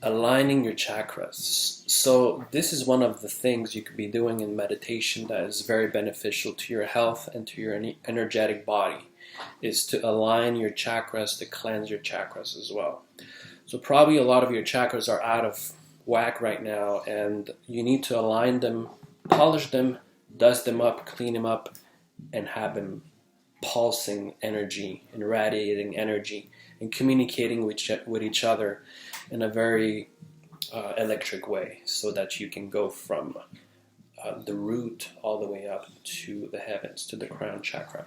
Aligning your chakras. So this is one of the things you could be doing in meditation that is very beneficial to your health and to your energetic body, is to align your chakras, to cleanse your chakras as well. So probably a lot of your chakras are out of whack right now, and you need to align them, polish them, dust them up, clean them up, and have them pulsing energy and radiating energy and communicating with each other in a very electric way, so that you can go from the root all the way up to the heavens, to the crown chakra.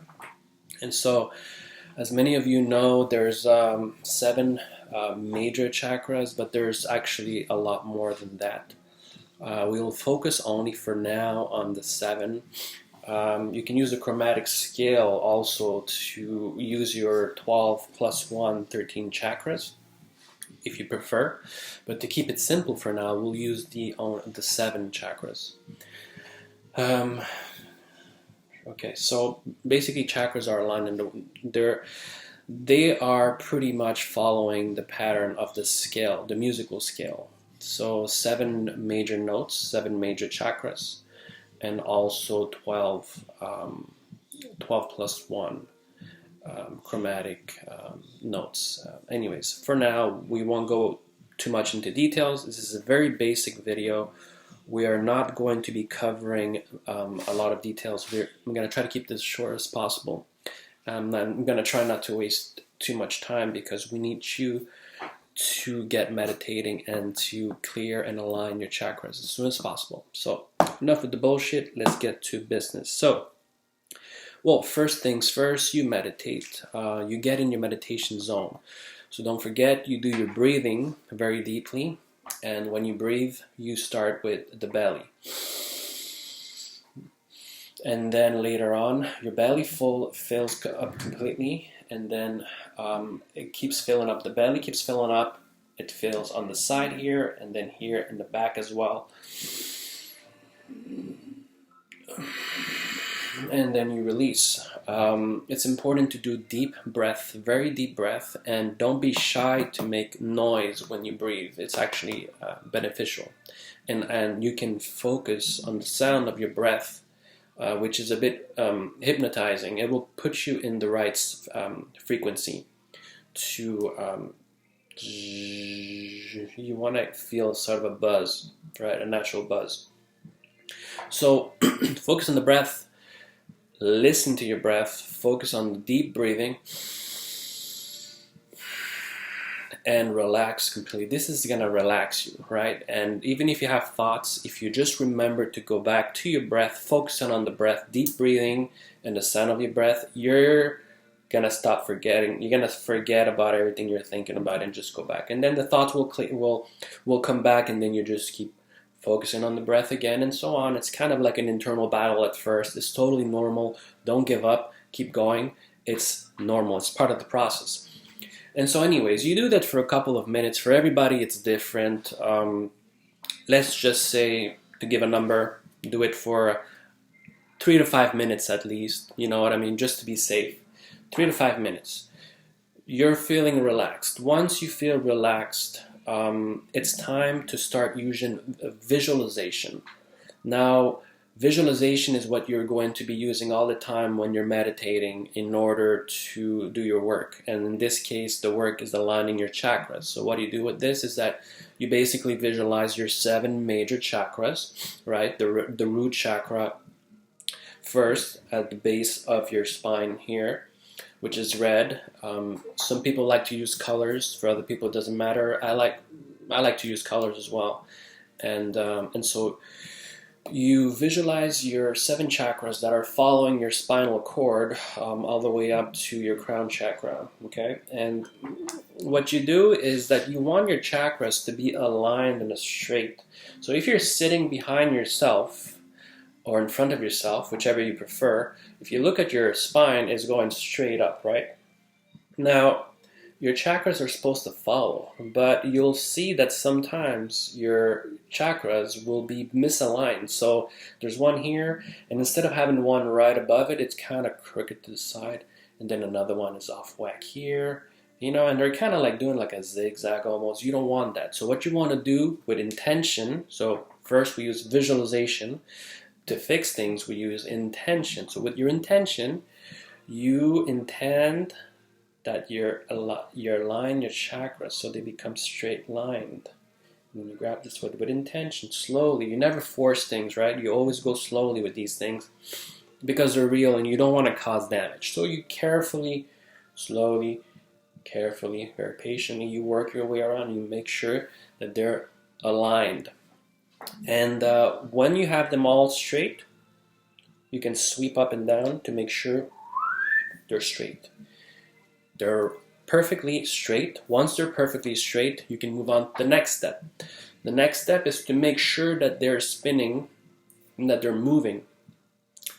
And so, as many of you know, there's 7 major chakras, but there's actually a lot more than that. We will focus only for now on the 7. You can use a chromatic scale also to use your 12 plus 1, 13 chakras if you prefer. But to keep it simple for now, we'll use the 7 chakras. Okay, so basically chakras are aligned, and they are pretty much following the pattern of the scale, the musical scale. So 7 major notes, 7 major chakras, and also 12 plus 1 chromatic notes. Anyways, for now, we won't go too much into details. This is a very basic video. We are not going to be covering a lot of details. I'm going to try to keep this short as possible. I'm going to try not to waste too much time, because we need you to get meditating and to clear and align your chakras as soon as possible. So enough with the bullshit, let's get to business. So, well, first things first, you meditate. You get in your meditation zone. So don't forget, you do your breathing very deeply. And when you breathe, you start with the belly. And then later on, your belly fills up completely. And then it keeps filling up. The belly keeps filling up. It fills on the side here, and then here in the back as well. And then you release. It's important to do deep breath, very deep breath, and don't be shy to make noise when you breathe. It's actually beneficial. And you can focus on the sound of your breath, which is a bit hypnotizing. It will put you in the right frequency to... you want to feel sort of a buzz, right? A natural buzz. So focus on the breath. Listen to your breath, focus on the deep breathing, and relax completely. This is going to relax you, right? And even if you have thoughts, if you just remember to go back to your breath, focusing on the breath, deep breathing, and the sound of your breath, you're going to stop forgetting. You're going to forget about everything you're thinking about and just go back. And then the thoughts will come back, and then you just keep focusing on the breath again, and so on. It's kind of like an internal battle at first. It's totally normal. Don't give up. Keep going. It's normal. It's part of the process. And so anyways, you do that for a couple of minutes. For everybody, it's different. Let's just say, to give a number, do it for 3 to 5 minutes at least. You know what I mean? Just to be safe. 3 to 5 minutes. You're feeling relaxed. Once you feel relaxed, it's time to start using visualization. Now, visualization is what you're going to be using all the time when you're meditating in order to do your work. And in this case, the work is aligning your chakras. So what you do with this is that you basically visualize your 7 major chakras, right? The root chakra first at the base of your spine here, which is red. Some people like to use colors. For other people, it doesn't matter. I like to use colors as well. And so you visualize your 7 chakras that are following your spinal cord all the way up to your crown chakra. Okay, and what you do is that you want your chakras to be aligned and straight. So if you're sitting behind yourself, or in front of yourself, whichever you prefer, if you look at your spine, it's going straight up, right? Now, your chakras are supposed to follow, but you'll see that sometimes your chakras will be misaligned. So there's one here, and instead of having one right above it, it's kind of crooked to the side, and then another one is off whack here, and they're kind of like doing like a zigzag almost. You don't want that. So what you want to do with intention, so first we use visualization. To fix things, we use intention. So with your intention, you intend that you align your chakras so they become straight lined. When you grab this with intention, slowly. You never force things, right? You always go slowly with these things because they're real and you don't want to cause damage. So you carefully, slowly, carefully, very patiently, you work your way around. You make sure that they're aligned. And when you have them all straight, you can sweep up and down to make sure they're straight. They're perfectly straight. Once they're perfectly straight, you can move on to the next step. The next step is to make sure that they're spinning and that they're moving.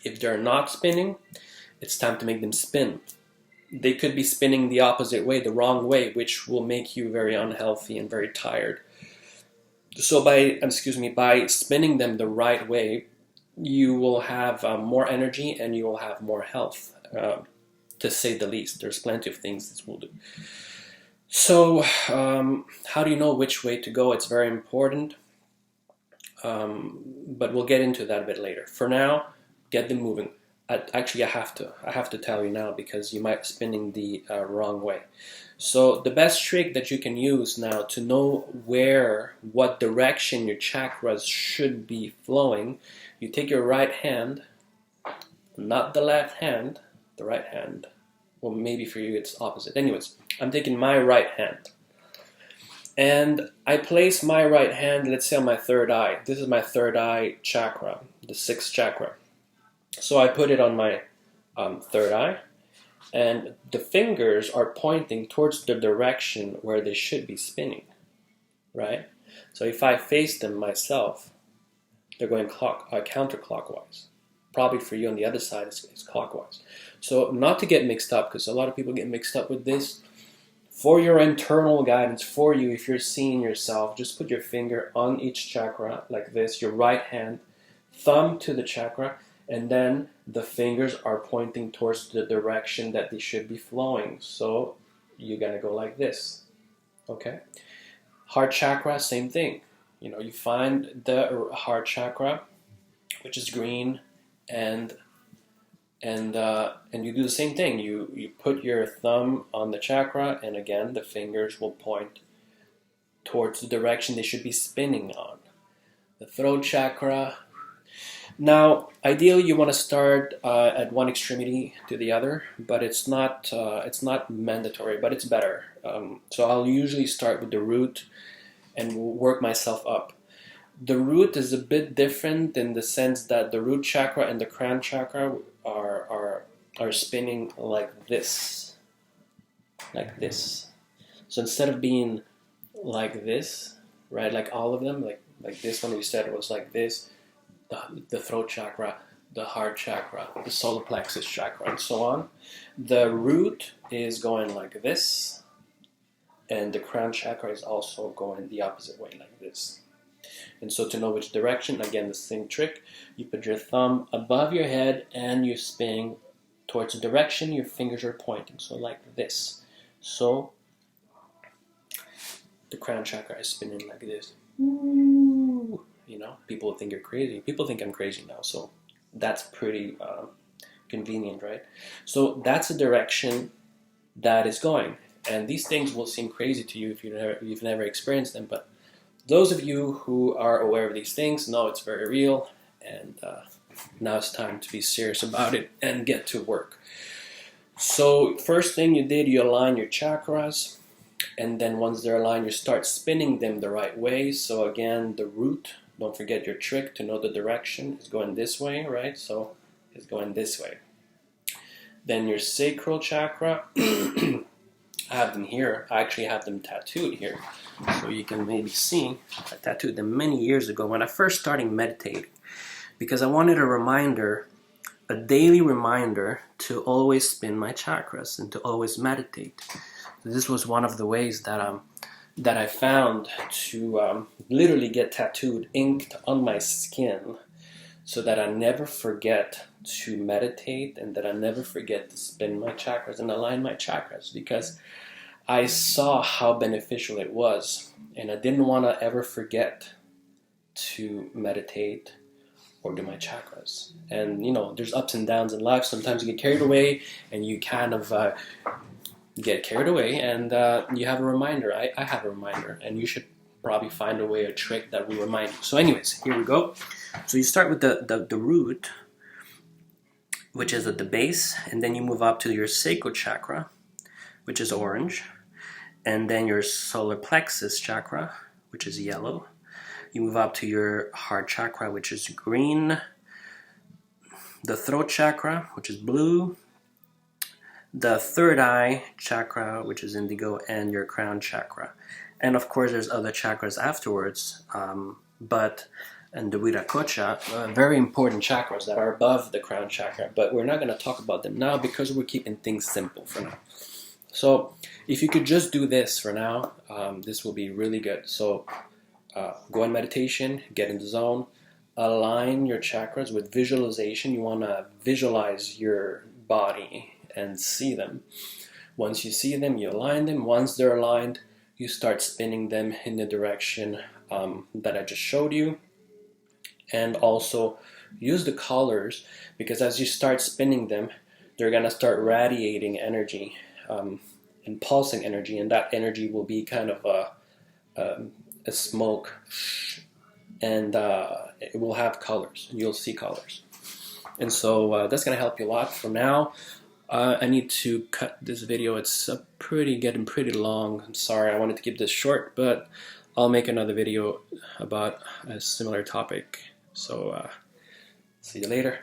If they're not spinning, it's time to make them spin. They could be spinning the opposite way, the wrong way, which will make you very unhealthy and very tired. So by spinning them the right way, you will have more energy and you will have more health, to say the least. There's plenty of things this will do. So how do you know which way to go? It's very important, but we'll get into that a bit later. For now, get them moving. Actually, I have to tell you now because you might be spinning the wrong way. So the best trick that you can use now to know what direction your chakras should be flowing, you take your right hand, not the left hand, the right hand. Well, maybe for you it's opposite. Anyways, I'm taking my right hand. And I place my right hand, let's say on my third eye. This is my third eye chakra, the sixth chakra. So I put it on my third eye. And the fingers are pointing towards the direction where they should be spinning, right? So if I face them myself, they're going counterclockwise. Probably for you on the other side, it's clockwise. So not to get mixed up, because a lot of people get mixed up with this. For your internal guidance, for you, if you're seeing yourself, just put your finger on each chakra like this, your right hand, thumb to the chakra, and then the fingers are pointing towards the direction that they should be flowing. So you're going to go like this. Okay? Heart chakra, same thing. You find the heart chakra, which is green, and you do the same thing. You put your thumb on the chakra, and again, the fingers will point towards the direction they should be spinning on. The throat chakra. Now, ideally, you want to start at one extremity to the other, but it's not mandatory, but it's better. So I'll usually start with the root and work myself up. The root is a bit different in the sense that the root chakra and the crown chakra are spinning like this. So instead of being like this, right, like all of them, like this one we said was like this, the throat chakra, the heart chakra, the solar plexus chakra, and so on. The root is going like this, and the crown chakra is also going the opposite way, like this. And so to know which direction, again, the same trick, you put your thumb above your head and you're spinning towards the direction your fingers are pointing, so like this. So the crown chakra is spinning like this. Ooh. People think you're crazy. People think I'm crazy now, so that's pretty convenient, right? So that's the direction that is going. And these things will seem crazy to you if you've never experienced them, but those of you who are aware of these things know it's very real, and now it's time to be serious about it and get to work. So first thing you did, you align your chakras, and then once they're aligned, you start spinning them the right way. So again, the root, don't forget your trick to know the direction, is going this way, right? So it's going this way. Then your sacral chakra, I have them here. I actually have them tattooed here. So you can maybe see, I tattooed them many years ago when I first started meditating, because I wanted a daily reminder to always spin my chakras and to always meditate. This was one of the ways that I found to literally get tattooed, inked on my skin, so that I never forget to meditate and that I never forget to spin my chakras and align my chakras, because I saw how beneficial it was, and I didn't want to ever forget to meditate or do my chakras. And you know, there's ups and downs in life. Sometimes you get carried away, and you kind of get carried away, and you have a reminder. I have a reminder, and you should probably find a way, a trick that will remind you. So anyways, here we go. So you start with the root, which is at the base, and then you move up to your sacral chakra, which is orange, and then your solar plexus chakra, which is yellow. You move up to your heart chakra, which is green, the throat chakra, which is blue, the third eye chakra, which is indigo, and your crown chakra. And of course, there's other chakras afterwards, and the Viracocha, very important chakras that are above the crown chakra, but we're not going to talk about them now because we're keeping things simple for now. So if you could just do this for now, this will be really good. So go in meditation, get in the zone, align your chakras with visualization. You want to visualize your body and see them. Once you see them, you align them. Once they're aligned, you start spinning them in the direction that I just showed you. And also use the colors, because as you start spinning them, they're going to start radiating energy and pulsing energy, and that energy will be kind of a smoke, and it will have colors, and you'll see colors. And so that's going to help you a lot. For now, I need to cut this video. It's getting pretty long. I'm sorry, I wanted to keep this short, but I'll make another video about a similar topic. So see you later.